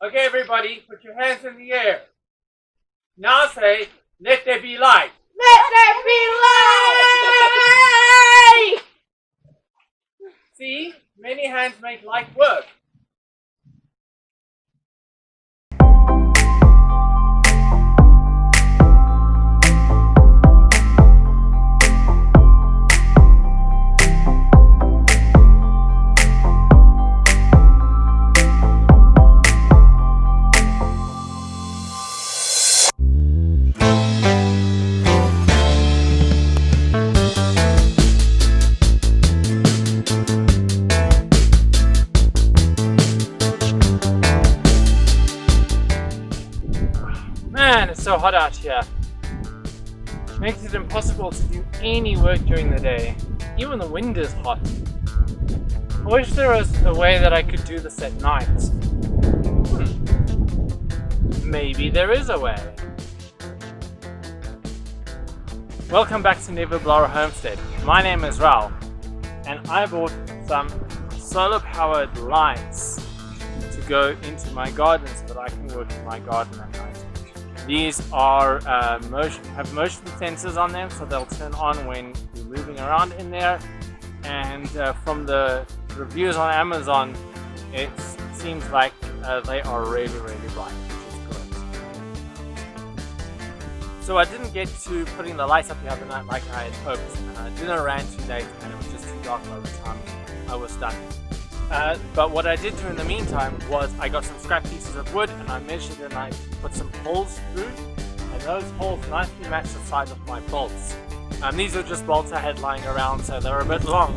Okay, everybody, put your hands in the air. Now say, let there be light. Let there be light! See, many hands make light work. Man, it's so hot out here. Makes it impossible to do any work during the day. Even the wind is hot. I wish there was a way that I could do this at night. Maybe there is a way. Welcome back to Neverblower Homestead. My name is Raul, and I bought some solar powered lights to go into my garden so that I can work in my garden at night. These are have motion sensors on them, so they'll turn on when you're moving around in there. And from the reviews on Amazon, it seems like they are really bright, which is good. So I didn't get to putting the lights up the other night like I had hoped. Dinner ran too late and it was just too dark by the time I was done. But what I did do in the meantime was I got some scrap pieces of wood and I measured and I put some holes through, and those holes nicely match the size of my bolts. These are just bolts I had lying around, so they're a bit long,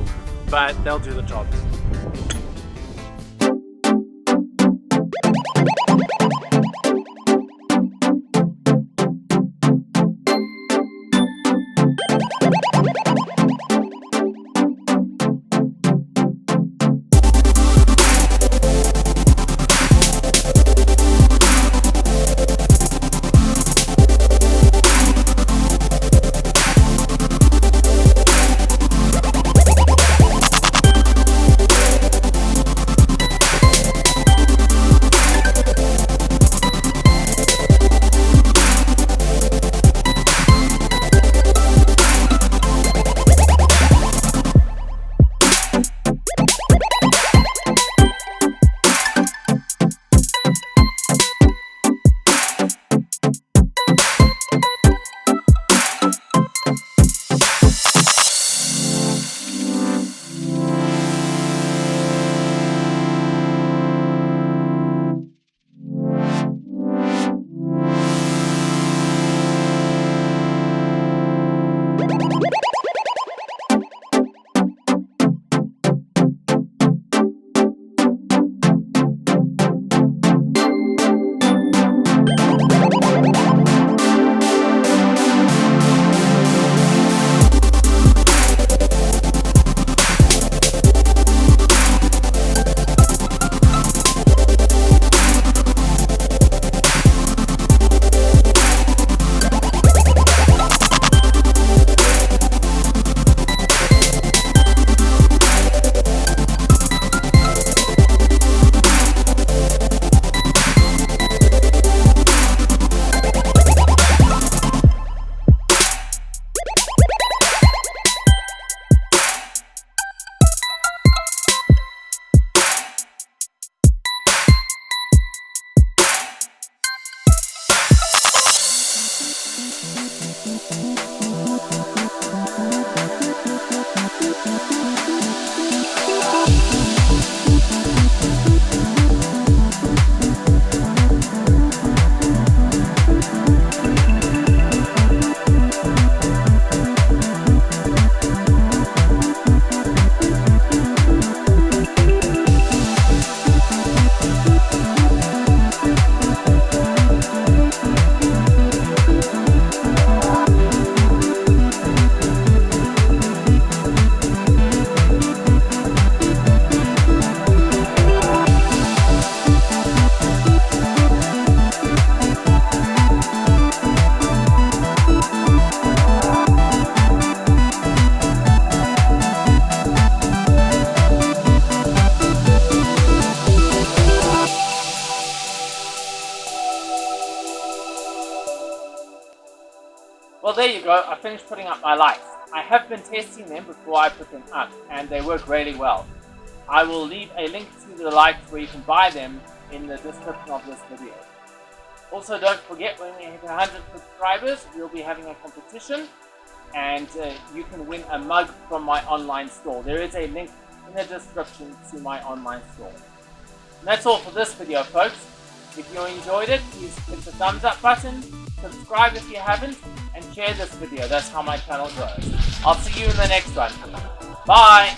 but they'll do the job. Well, there you go. I finished putting up my lights. I have been testing them before I put them up, and they work really well. I will leave a link to the lights where you can buy them in the description of this video. Also, don't forget, when we hit 100 subscribers, we'll be having a competition, and you can win a mug from my online store. There is a link in the description to my online store. And that's all for this video, folks. If you enjoyed it, please hit the thumbs up button, subscribe if you haven't, and share this video. That's how my channel grows. I'll see you in the next one. Bye!